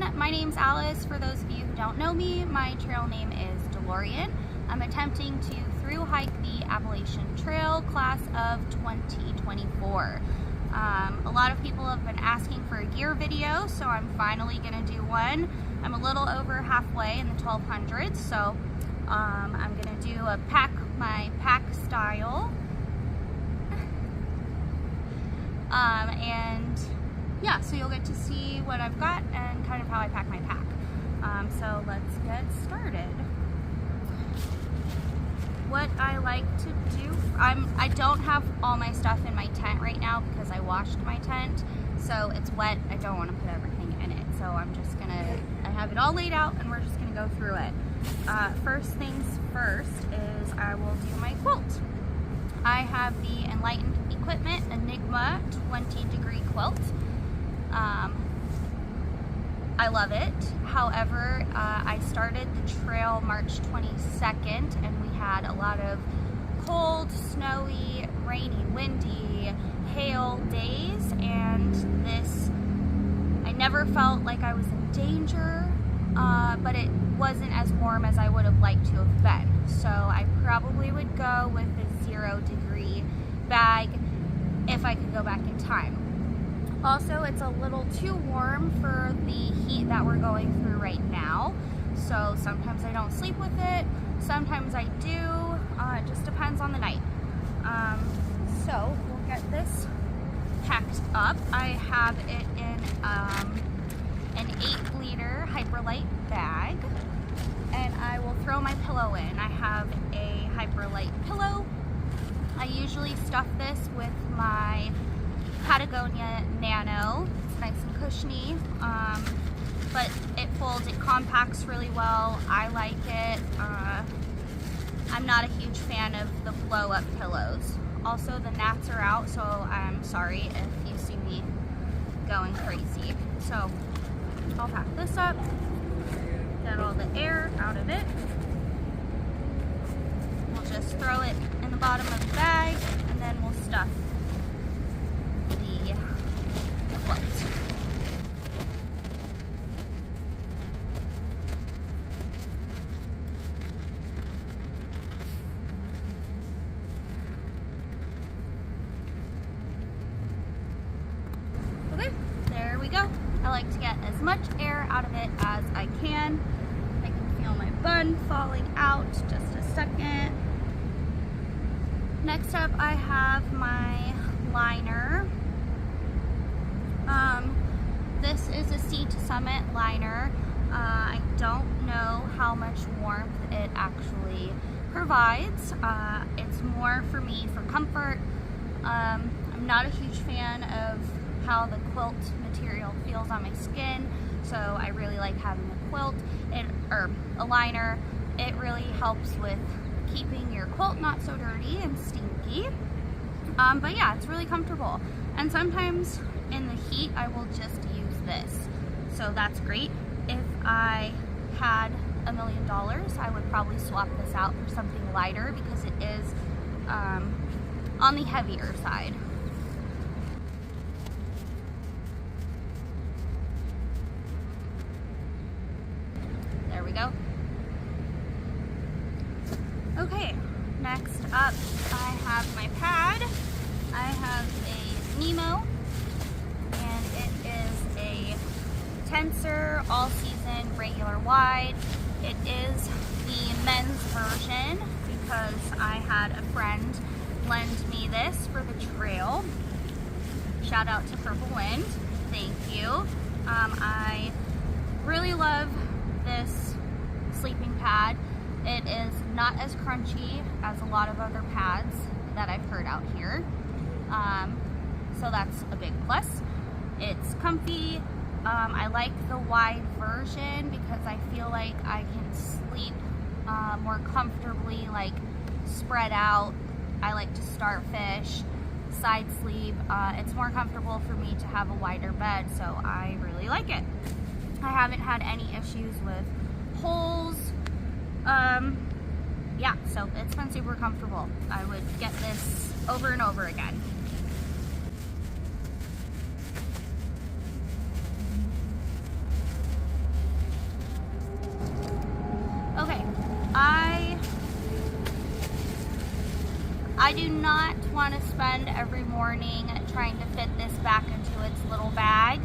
everyone, my name's Alice. For those of you who don't know me, my trail name is DeLorean. I'm attempting to through hike the Appalachian Trail class of 2024. A lot of people have been asking for a gear video, so I'm finally gonna do one. I'm a little over halfway in the 1200s, so I'm gonna do my pack style. And yeah, so you'll get to see what I've got and kind of how I pack my pack. So let's get started. What I like to do, I don't have all my stuff in my tent right now because I washed my tent, so it's wet. I don't want to put everything in it, so I have it all laid out and we're just gonna go through it. First things first is I will do my quilt. I have the Enlightened Equipment Enigma 20-degree quilt. I love it. However, I started the trail March 22nd and we had a lot of cold, snowy, rainy, windy, hail days, and I never felt like I was in danger, but it wasn't as warm as I would have liked to have been. So I probably would go with the 0-degree bag if I could go back in time. Also, it's a little too warm for the heat that we're going through right now. So sometimes I don't sleep with it, sometimes I do. It just depends on the night. So we'll get this packed up. I have it in an 8-liter Hyperlite bag, and I will throw my pillow in. I have a Hyperlite pillow. I usually stuff this with my Patagonia Nano. It's nice and cushiony, but it folds, it compacts really well. I like it. I'm not a huge fan of the blow-up pillows. Also, the gnats are out, so I'm sorry if you see me going crazy. So I'll pack this up, get all the air out of it. We'll just throw it in the bottom of the bag, and then we'll stuff the quilt. Okay, there we go. I like to get as much air out of it as I can. I can feel my bun falling out. Just a second. Next up, I have my liner. This is a Sea to Summit liner. I don't know how much warmth it actually provides. It's more for me for comfort. I'm not a huge fan of how the quilt material feels on my skin, so I really like having a quilt or a liner. It really helps with keeping your quilt not so dirty and stinky. But yeah, it's really comfortable. And sometimes in the heat, I will just use this. So that's great. If I had $1 million, I would probably swap this out for something lighter because it is on the heavier side. There we go. Okay, next up I have my pad. I have a Nemo, and it is a Tensor all-season regular wide. It is the men's version because I had a friend lend me this for the trail. Shout out to Purple Wind, thank you. I really love this sleeping pad. It is not as crunchy as a lot of other pads that I've heard out here. So that's a big plus. It's comfy. I like the wide version because I feel like I can sleep more comfortably, like spread out. I like to starfish, side sleep. It's more comfortable for me to have a wider bed, so I really like it. I haven't had any issues with holes. Yeah, so it's been super comfortable. I would get this over and over again. I do not want to spend every morning trying to fit this back into its little bag.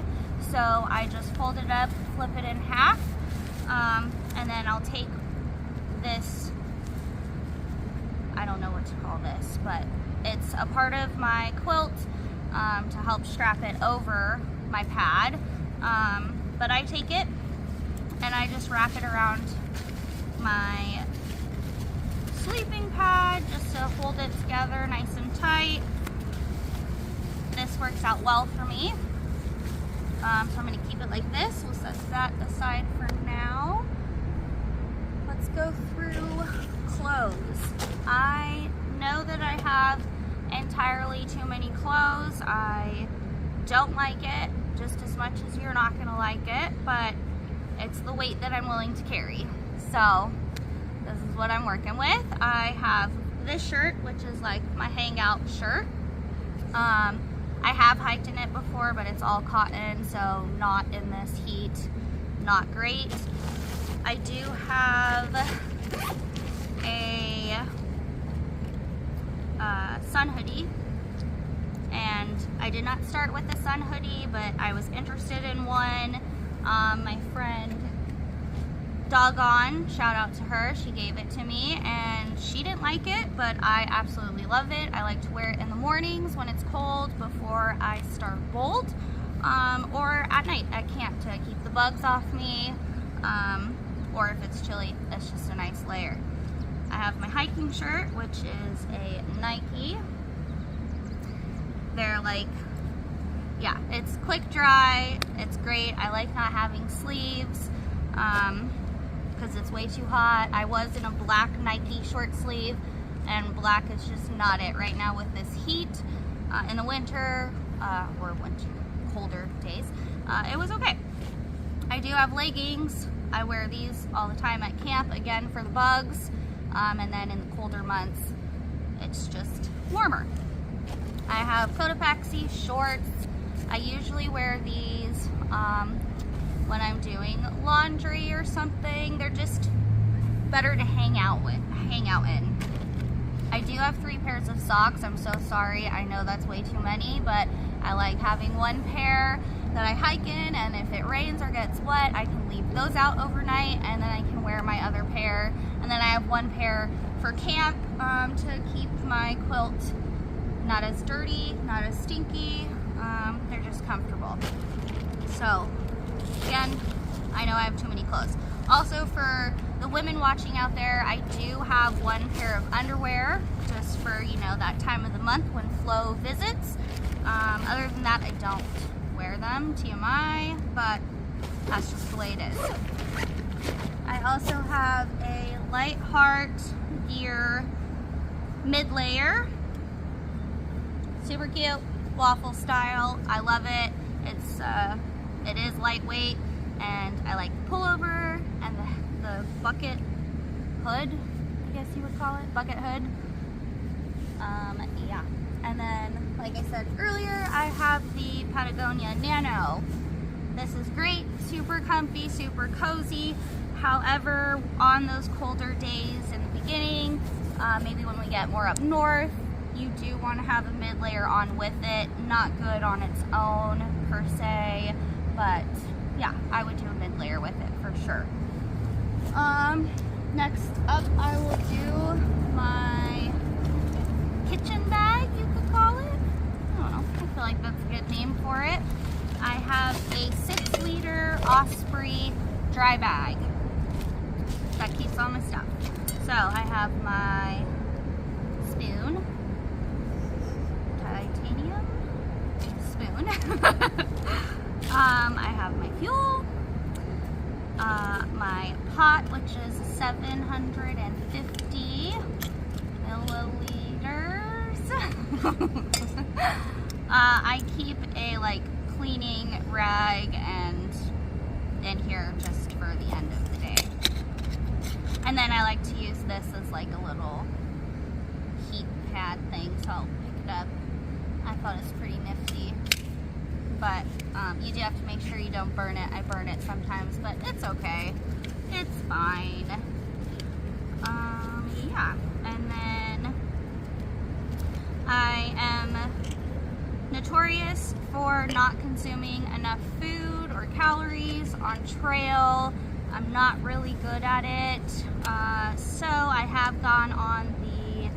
So I just fold it up, flip it in half, and then I'll take this, I don't know what to call this, but it's a part of my quilt to help strap it over my pad. But I take it and I just wrap it around my sleeping pad just to hold it together nice and tight. This works out well for me. So I'm going to keep it like this. We'll set that aside for now. Let's go through clothes. I know that I have entirely too many clothes. I don't like it just as much as you're not going to like it, but it's the weight that I'm willing to carry. So this is what I'm working with. I have this shirt, which is like my hangout shirt. I have hiked in it before, but it's all cotton, so not in this heat, not great. I do have a sun hoodie, and I did not start with a sun hoodie, but I was interested in one. My friend Doggone, shout out to her, she gave it to me and she didn't like it, but I absolutely love it. I like to wear it in the mornings when it's cold before I start bold, or at night at camp to keep the bugs off me, or if it's chilly, it's just a nice layer. I have my hiking shirt, which is a Nike. They're like, yeah, it's quick dry, it's great. I like not having sleeves, because it's way too hot. I was in a black Nike short sleeve, and black is just not it right now with this heat. In the winter, or colder days, it was okay. I do have leggings. I wear these all the time at camp, again for the bugs, and then in the colder months, it's just warmer. I have Cotopaxi shorts. I usually wear these when I'm doing laundry or something. They're just better to hang out in. I do have 3 pairs of socks. I'm so sorry. I know that's way too many, but I like having one pair that I hike in, and if it rains or gets wet, I can leave those out overnight, and then I can wear my other pair. And then I have 1 pair for camp to keep my quilt not as dirty, not as stinky. They're just comfortable. So again, I know I have too many clothes. Also, for the women watching out there, I do have 1 pair of underwear just for, you know, that time of the month when Flo visits. Other than that, I don't wear them, TMI, but that's just the way it is. I also have a Light Heart Gear mid-layer. Super cute, waffle style. I love it. It is lightweight, and I like the pullover and the bucket hood, I guess you would call it, bucket hood. Yeah. And then, like I said earlier, I have the Patagonia Nano. This is great, super comfy, super cozy. However, on those colder days in the beginning, maybe when we get more up north, you do want to have a mid-layer on with it. Not good on its own per se, but yeah, I would do a mid-layer with it for sure. Next up, I will do my kitchen bag, you could call it. I don't know, I feel like that's a good name for it. I have a 6-liter Osprey dry bag that keeps all my stuff. So I have my spoon, titanium spoon. I have my fuel, my pot, which is 750 milliliters. I keep a cleaning rag and in here just for the end of the day. And then I like to use this as like a little heat pad thing, so I'll pick it up. I thought it was pretty nifty. But you do have to make sure you don't burn it. I burn it sometimes, but it's okay. It's fine. Yeah. And then I am notorious for not consuming enough food or calories on trail. I'm not really good at it. So I have gone on the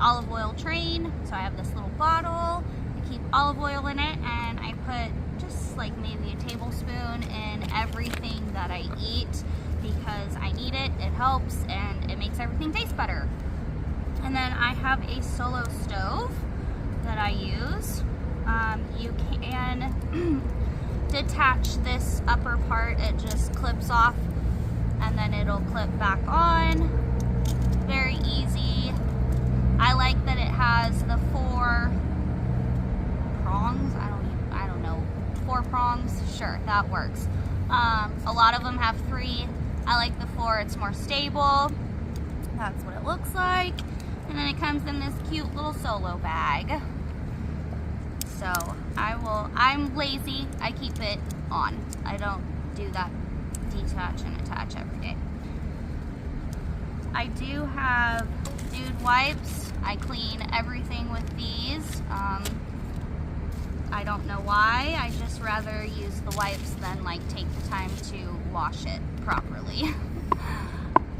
olive oil train. So I have this little bottle. I keep olive oil in it, and I put just like maybe a tablespoon in everything that I eat because I need it, it helps, and it makes everything taste better. And then I have a solo stove that I use. You can detach this upper part, it just clips off and then it'll clip back on. Very easy. I like that it has the 4 prongs. I don't know, 4 prongs? Sure, that works. A lot of them have 3. I like the 4, it's more stable. That's what it looks like. And then it comes in this cute little solo bag. So I'm lazy, I keep it on. I don't do that detach and attach every day. I do have dude wipes. I clean everything with these. I don't know why, I just rather use the wipes than like take the time to wash it properly.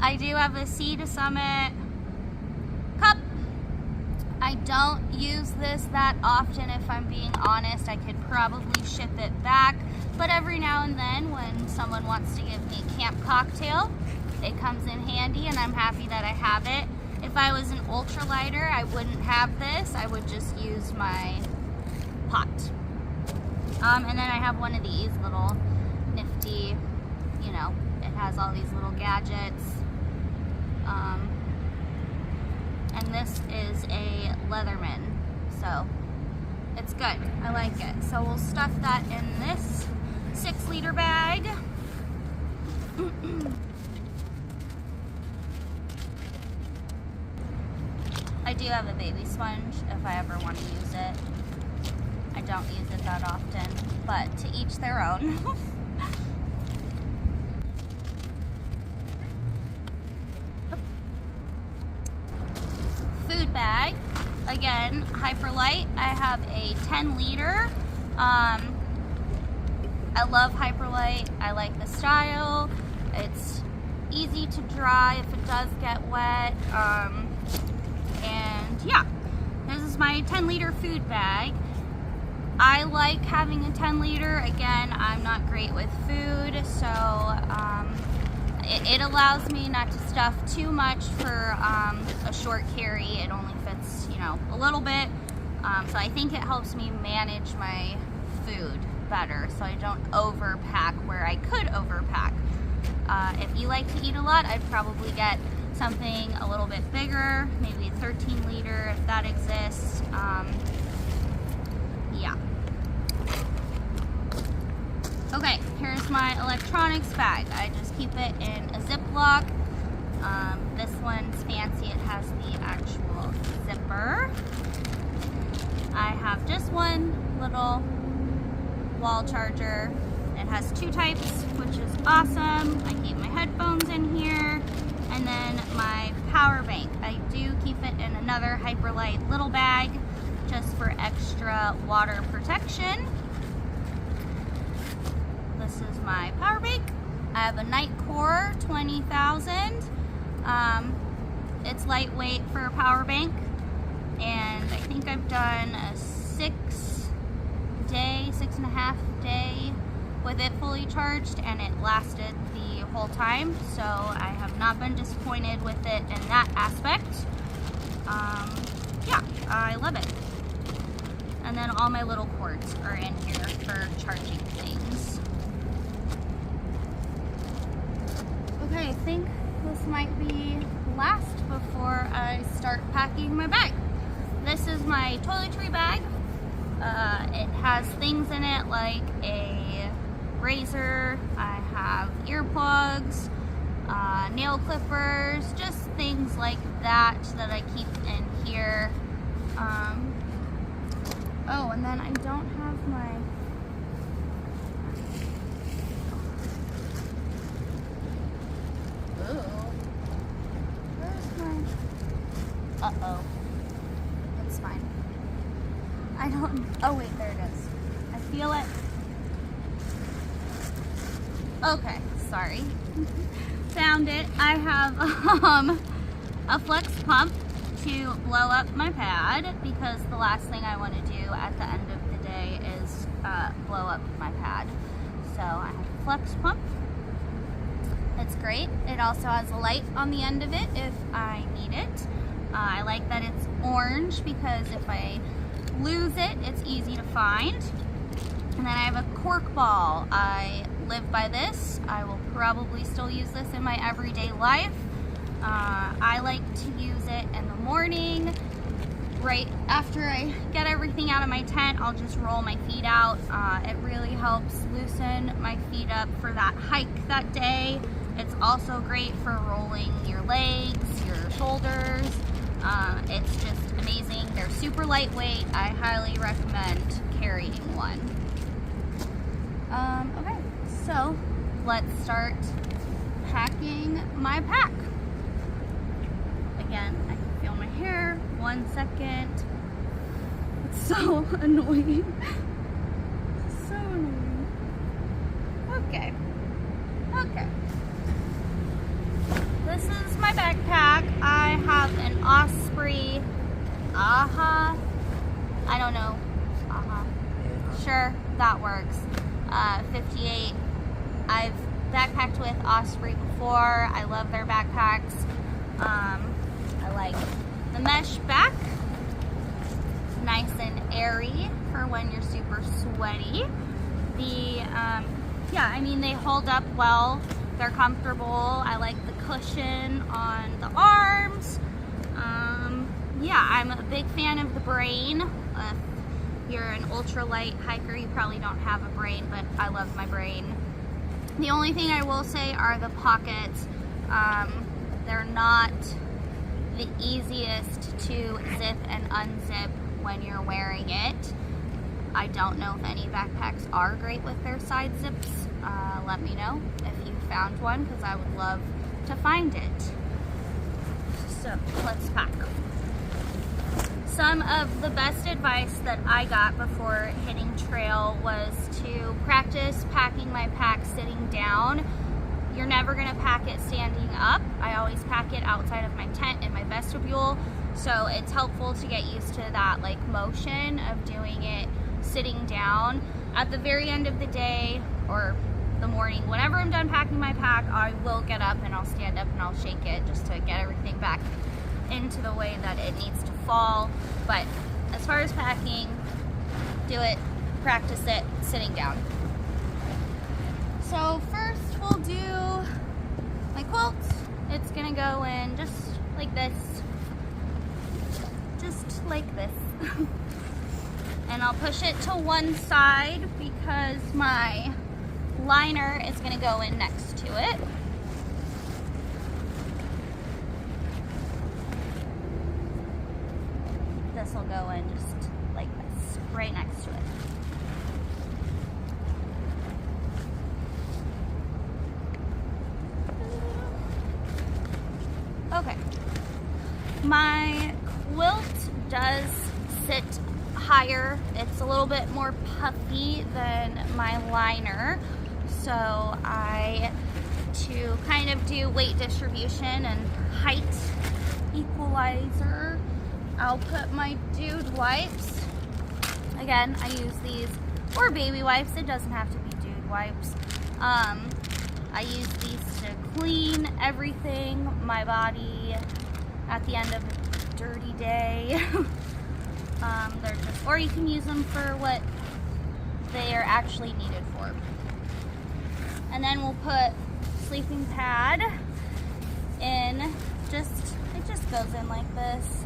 I do have a Sea to Summit cup. I don't use this that often, if I'm being honest. I could probably ship it back, but every now and then when someone wants to give me a camp cocktail, it comes in handy and I'm happy that I have it. If I was an ultralighter, I wouldn't have this. I would just use my pot. And then I have one of these little nifty, you know, it has all these little gadgets. And this is a Leatherman, so it's good. I like it. So we'll stuff that in this 6-liter bag. I do have a baby sponge if I ever want to use it. I don't use it that often, but to each their own. Food bag, again, Hyperlight. I have a 10-liter. I love Hyperlight. I like the style. It's easy to dry if it does get wet. And yeah, this is my 10-liter food bag. I like having a 10-liter. Again, I'm not great with food, so it allows me not to stuff too much for a short carry. It only fits, you know, a little bit. So I think it helps me manage my food better, so I don't overpack where I could overpack. If you like to eat a lot, I'd probably get something a little bit bigger, maybe a 13-liter if that exists. Yeah. Okay, here's my electronics bag. I just keep it in a Ziploc. This one's fancy. It has the actual zipper. I have just one little wall charger. It has 2 types, which is awesome. I keep my headphones in here. And then my power bank. I do keep it in another Hyperlight little bag just for extra water protection. This is my power bank. I have a Nightcore 20,000. It's lightweight for a power bank, and I think I've done a 6.5 day with it fully charged, and it lasted the whole time, so I have not been disappointed with it in that aspect. Yeah, I love it. And then all my little cords are in here for charging things. Okay, I think this might be last before I start packing my bag. This is my toiletry bag. It has things in it like a razor, I have earplugs, nail clippers, just things like that that I keep in here. Oh, and then I don't have my... Uh-oh. That's fine. Oh wait, there it is. I feel it. Okay, sorry. Found it. I have a flex pump to blow up my pad, because the last thing I want to do at the end of the day is blow up my pad. So I have a flex pump. It's great. It also has a light on the end of it if I need it. I like that it's orange, because if I lose it, it's easy to find. And then I have a cork ball. I live by this. I will probably still use this in my everyday life. I like to use it in the morning. Right after I get everything out of my tent, I'll just roll my feet out. It really helps loosen my feet up for that hike that day. It's also great for rolling your legs, your shoulders. It's just amazing. They're super lightweight. I highly recommend carrying one. Okay, so let's start packing my pack. Again, I can feel my hair. 1 second. It's so annoying. So annoying. Okay. Okay. This is my backpack. I have an Osprey Aha. I don't know. Aha. Sure, that works. 58. I've backpacked with Osprey before. I love their backpacks. I like the mesh back. Nice and airy for when you're super sweaty. Yeah, I mean, they hold up well. They're comfortable. I like the cushion on the arms. Yeah, I'm a big fan of the brain. If you're an ultralight hiker, you probably don't have a brain, but I love my brain. The only thing I will say are the pockets. They're not the easiest to zip and unzip when you're wearing it. I don't know if any backpacks are great with their side zips. Let me know if you found one, because I would love to find it. So let's pack. Some of the best advice that I got before hitting trail was to practice packing my pack sitting down. You're never gonna pack it standing up. I always pack it outside of my tent in my vestibule. So it's helpful to get used to that like motion of doing it sitting down. At the very end of the day or the morning, whenever I'm done packing my pack, I will get up and I'll stand up and I'll shake it just to get everything back into the way that it needs to fall. But as far as packing, do it, practice it sitting down. So first we'll do my quilt. It's gonna go in just like this. Just like this. And I'll push it to one side because my liner is gonna go in next to it. This will go in just like this, right next to it. Okay. My quilt does sit higher. It's a little bit more puffy than my liner. So to kind of do weight distribution and height equalizer, I'll put my Dude wipes. Again, I use these, or baby wipes. It doesn't have to be Dude wipes. I use these to clean everything, my body, at the end of a dirty day. They're just, or you can use them for what they are actually needed for. And then we'll put sleeping pad in, it just goes in like this.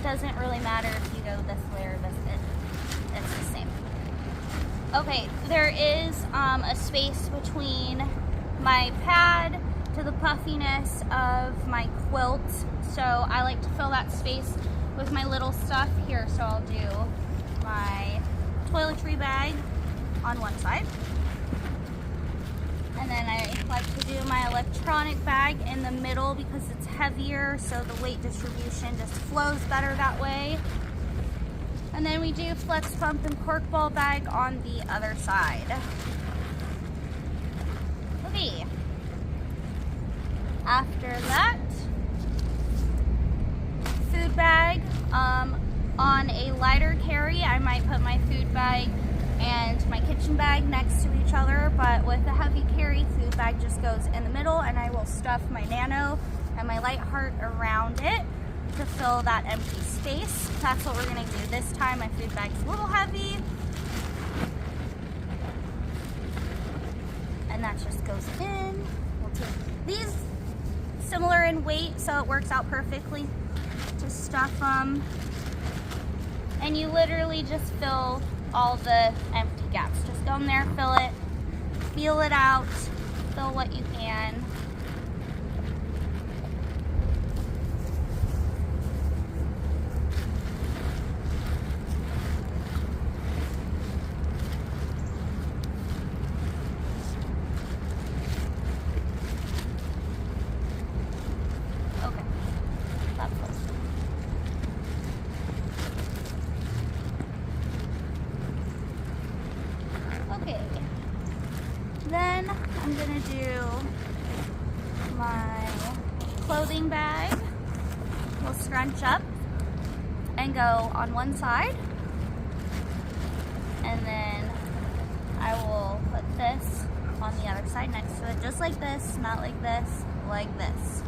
Doesn't really matter if you go this way or this way, it's the same. Okay, there is a space between my pad to the puffiness of my quilt, so I like to fill that space with my little stuff here. So I'll do my toiletry bag on one side, And then I like to do my electronic bag in the middle because it's heavier, so the weight distribution just flows better that way. And then we do flex pump and cork ball bag on the other side. Okay. After that, food bag. On a lighter carry, I might put my food bag and my kitchen bag next to each other, but with a heavy carry, food bag just goes in the middle, and I will stuff my Nano and my Light Heart around it to fill that empty space. That's what we're gonna do this time. My food bag's a little heavy, and that just goes in. We'll take these similar in weight, so it works out perfectly to stuff them. And you literally just fill all the empty gaps. Just go in there, fill it, feel it out, fill what you can. Okay, that's close. Okay, then I'm gonna do my clothing bag. We'll scrunch up and go on one side, and then I will put this on the other side next to it, just like this, not like this, like this.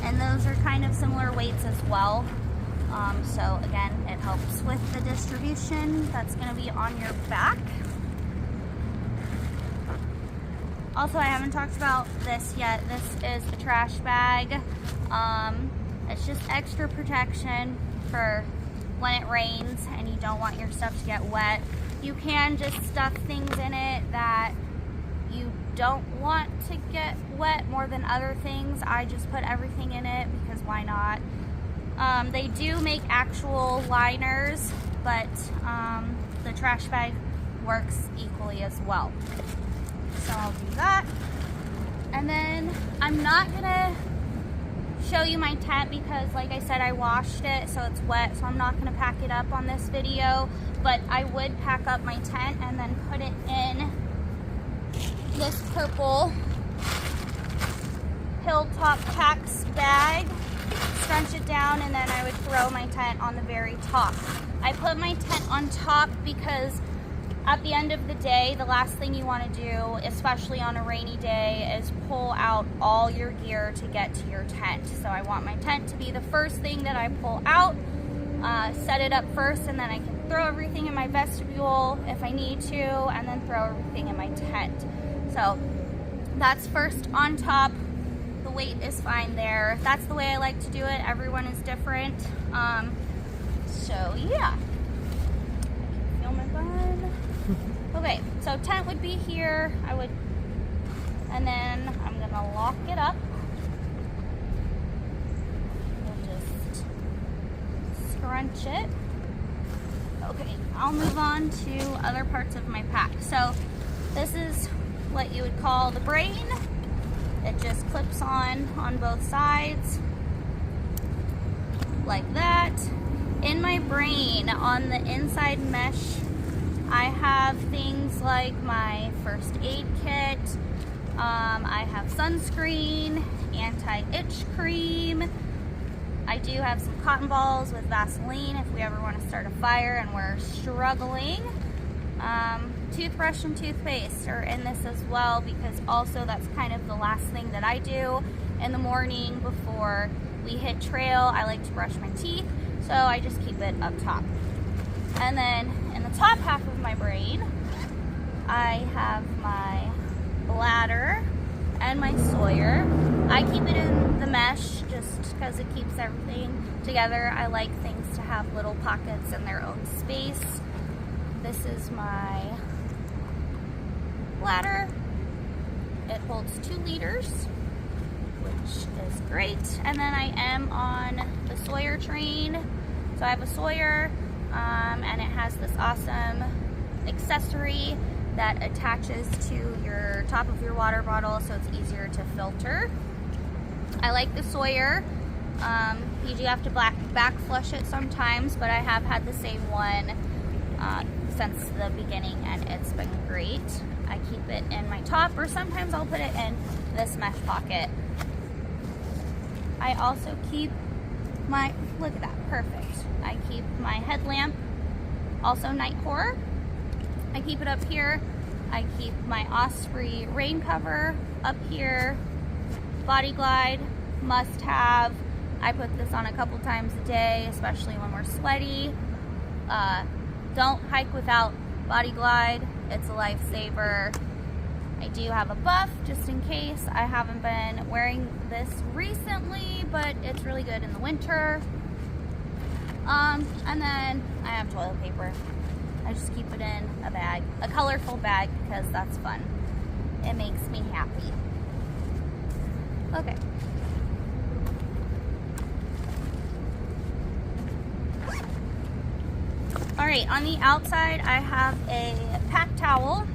And those are kind of similar weights as well. So again, it helps with the distribution that's going to be on your back. Also, I haven't talked about this yet. This is the trash bag. It's just extra protection for when it rains and you don't want your stuff to get wet. You can just stuff things in it that you don't want to get wet more than other things. I just put everything in it because why not? They do make actual liners, but the trash bag works equally as well. So I'll do that. And then I'm not gonna show you my tent because, like I said, I washed it, so it's wet, so I'm not gonna pack it up on this video, but I would pack up my tent and then put it in this purple Hilltop Packs bag, scrunch it down, and then I would throw my tent on the very top. I put my tent on top because at the end of the day, the last thing you want to do, especially on a rainy day, is pull out all your gear to get to your tent. So I want my tent to be the first thing that I pull out, set it up first, and then I can throw everything in my vestibule if I need to, and then throw everything in my tent. So that's first on top. The weight is fine there. That's the way I like to do it. Everyone is different. So yeah. I can feel my bun. Okay, so tent would be here. And then I'm gonna lock it up. We'll just scrunch it. Okay, I'll move on to other parts of my pack. So this is what you would call the brain. It just clips on both sides like that. In my brain, on the inside mesh, I have things like my first aid kit. I have sunscreen, anti-itch cream. I do have some cotton balls with Vaseline if we ever want to start a fire and we're struggling. Toothbrush and toothpaste are in this as well, because also that's kind of the last thing that I do in the morning before we hit trail. I like to brush my teeth, so I just keep it up top. And then in the top half of my brain, I have my bladder and my Sawyer. I keep it in the mesh just because it keeps everything together. I like things to have little pockets in their own space. This is my bladder. It holds 2 liters, which is great. And then I am on the Sawyer train. So I have a Sawyer, and it has this awesome accessory that attaches to your top of your water bottle so it's easier to filter. I like the Sawyer. You do have to back flush it sometimes, but I have had the same one since the beginning and it's been great. I keep it in my top, or sometimes I'll put it in this mesh pocket. I also keep my, look at that, perfect. I keep my headlamp, also night core. I keep it up here. I keep my Osprey rain cover up here. Body Glide, must have. I put this on a couple times a day, especially when we're sweaty. Don't hike without Body Glide. It's a lifesaver. I do have a buff just in case. I haven't been wearing this recently, but it's really good in the winter. And then I have toilet paper. I just keep it in a bag, a colorful bag, because that's fun. It makes me happy. Okay. All right, on the outside, I have a pack towel.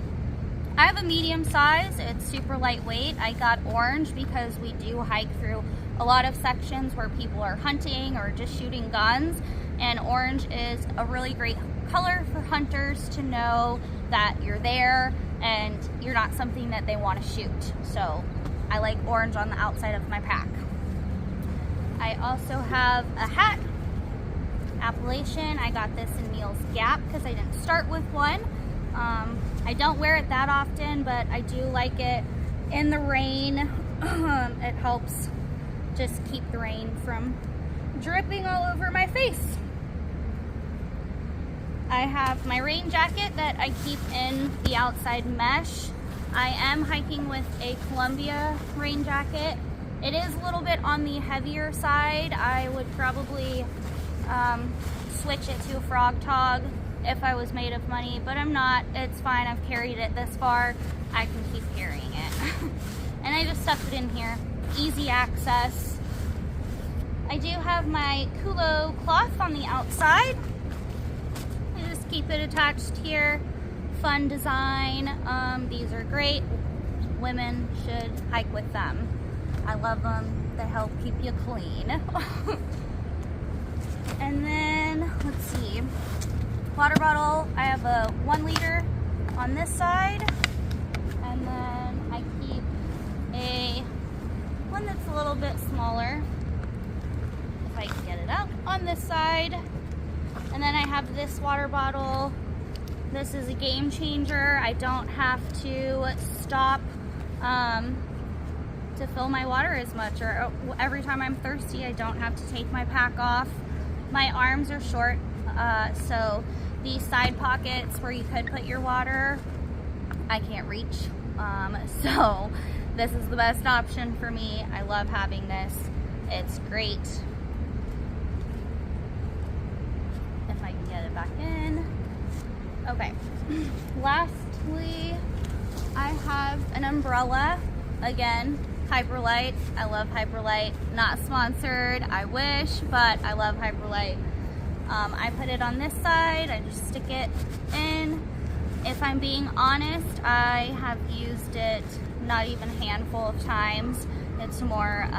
I have a medium size. It's super lightweight. I got orange because we do hike through a lot of sections where people are hunting or just shooting guns, and orange is a really great color for hunters to know that you're there and you're not something that they want to shoot. So I like orange on the outside of my pack. I also have a hat, Appalachian. I got this in Neil's Gap because I didn't start with one. I don't wear it that often, but I do like it in the rain. It helps just keep the rain from dripping all over my face. I have my rain jacket that I keep in the outside mesh. I am hiking with a Columbia rain jacket. It is a little bit on the heavier side. I would probably switch it to a Frog Tog if I was made of money, but I'm not. It's fine. I've carried it this far. I can keep carrying it. And I just stuffed it in here. Easy access. I do have my Kulo cloth on the outside. I just keep it attached here. Fun design. These are great. Women should hike with them. I love them. They help keep you clean. And then, let's see. Water bottle. I have a 1 liter on this side. And then I keep a one that's a little bit smaller, if I can get it out, on this side. And then I have this water bottle. This is a game changer. I don't have to stop to fill my water as much, or every time I'm thirsty, I don't have to take my pack off. My arms are short, so these side pockets where you could put your water, I can't reach. So this is the best option for me. I love having this. It's great. If I can get it back in. Okay. Lastly, I have an umbrella. Again, Hyperlite. I love Hyperlite. Not sponsored, I wish, but I love Hyperlite. I put it on this side. I just stick it in. If I'm being honest, I have used it not even a handful of times. It's more,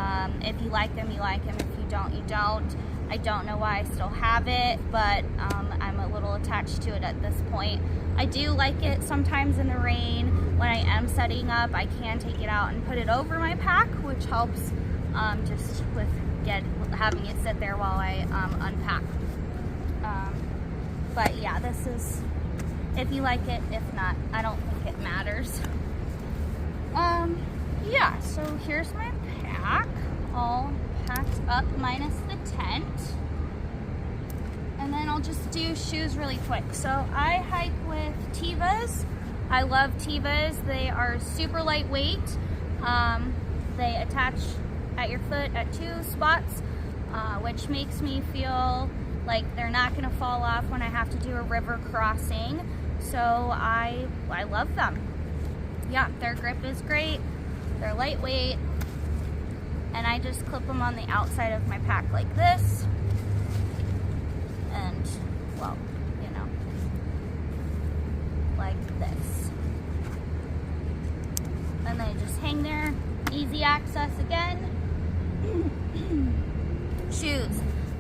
if you like them, you like them. If you don't, you don't. I don't know why I still have it, but I'm a little attached to it at this point. I do like it sometimes in the rain. When I am setting up, I can take it out and put it over my pack, which helps just with having it sit there while I unpack. But yeah, this is, if you like it, if not, I don't think it matters. Yeah, so here's my pack, all packed up minus the tent. And then I'll just do shoes really quick. So I hike with Tevas. I love Tevas. They are super lightweight. They attach at your foot at 2 spots, which makes me feel like they're not gonna fall off when I have to do a river crossing. So I love them. Yeah, their grip is great. They're lightweight. And I just clip them on the outside of my pack like this. And, well,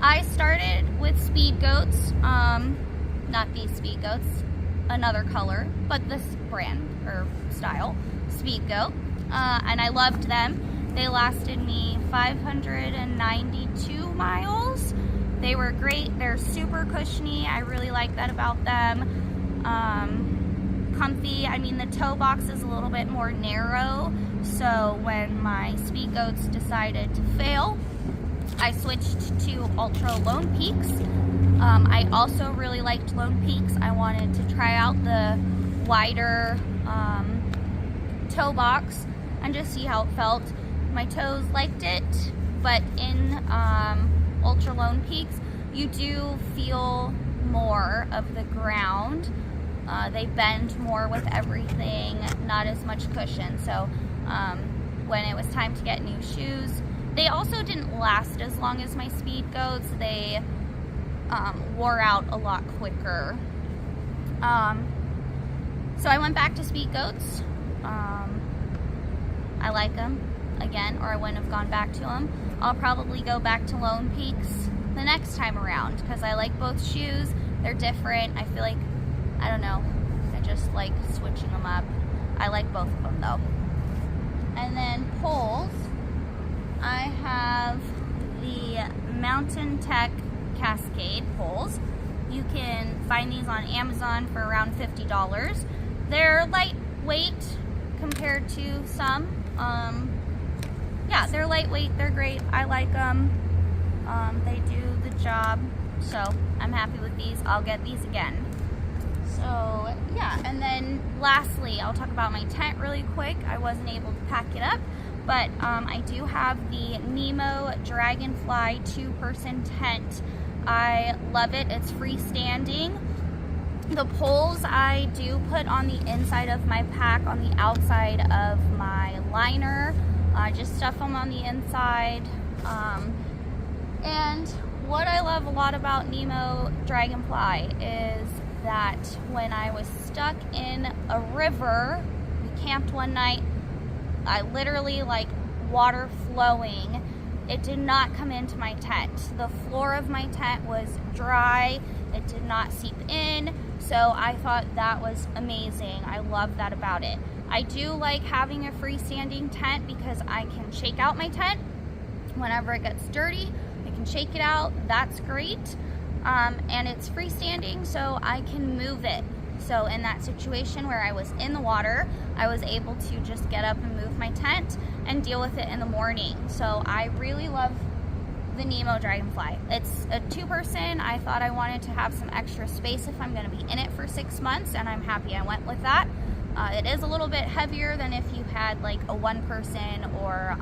I started with speed goats, not these speed goats, another color, but this brand or style, speed goat, and I loved them. They lasted me 592 miles. They were great. They're super cushiony. I really like that about them. Comfy. I mean, the toe box is a little bit more narrow, so when my speed goats decided to fail, I switched to Ultra Lone Peaks. I also really liked Lone Peaks. I wanted to try out the wider toe box and just see how it felt. My toes liked it, but in Ultra Lone Peaks, you do feel more of the ground. They bend more with everything, not as much cushion. So when it was time to get new shoes, they also didn't last as long as my speed goats. They wore out a lot quicker. So I went back to speed goats. I like them again, or I wouldn't have gone back to them. I'll probably go back to Lone Peaks the next time around because I like both shoes. They're different. I feel like, I don't know, I just like switching them up. I like both of them though. And then poles, I have the Mountain Tech Cascade poles. You can find these on Amazon for around $50. They're lightweight compared to some. Yeah, they're lightweight, they're great. I like them. They do the job. So I'm happy with these. I'll get these again. So yeah, and then lastly, I'll talk about my tent really quick. I wasn't able to pack it up, but I do have the Nemo Dragonfly 2-person tent. I love it. It's freestanding. The poles I do put on the inside of my pack, on the outside of my liner. I just stuff them on the inside. And what I love a lot about Nemo Dragonfly is that when I was stuck in a river, we camped one night, I literally, like, water flowing, it did not come into my tent. The floor of my tent was dry, it did not seep in, so I thought that was amazing. I love that about it. I do like having a freestanding tent because I can shake out my tent whenever it gets dirty. I can shake it out, that's great. And it's freestanding, so I can move it. So in that situation where I was in the water, I was able to just get up and move my tent and deal with it in the morning. So I really love the Nemo Dragonfly. It's a 2-person. I thought I wanted to have some extra space if I'm going to be in it for 6 months, and I'm happy I went with that. It is a little bit heavier than if you had like a 1-person or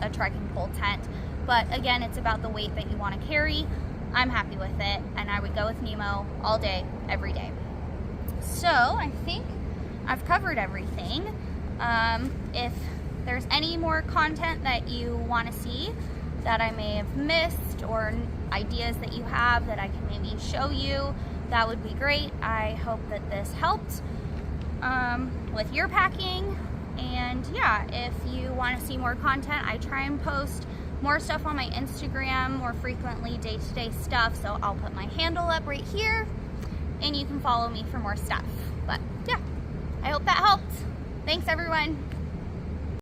a trekking pole tent. But again, it's about the weight that you want to carry. I'm happy with it, and I would go with Nemo all day, every day. So I think I've covered everything. If there's any more content that you want to see that I may have missed, or ideas that you have that I can maybe show you, that would be great. I hope that this helped with your packing. And yeah, if you want to see more content, I try and post more stuff on my Instagram more frequently, day-to-day stuff, so I'll put my handle up right here and you can follow me for more stuff. But yeah, I hope that helped. Thanks everyone.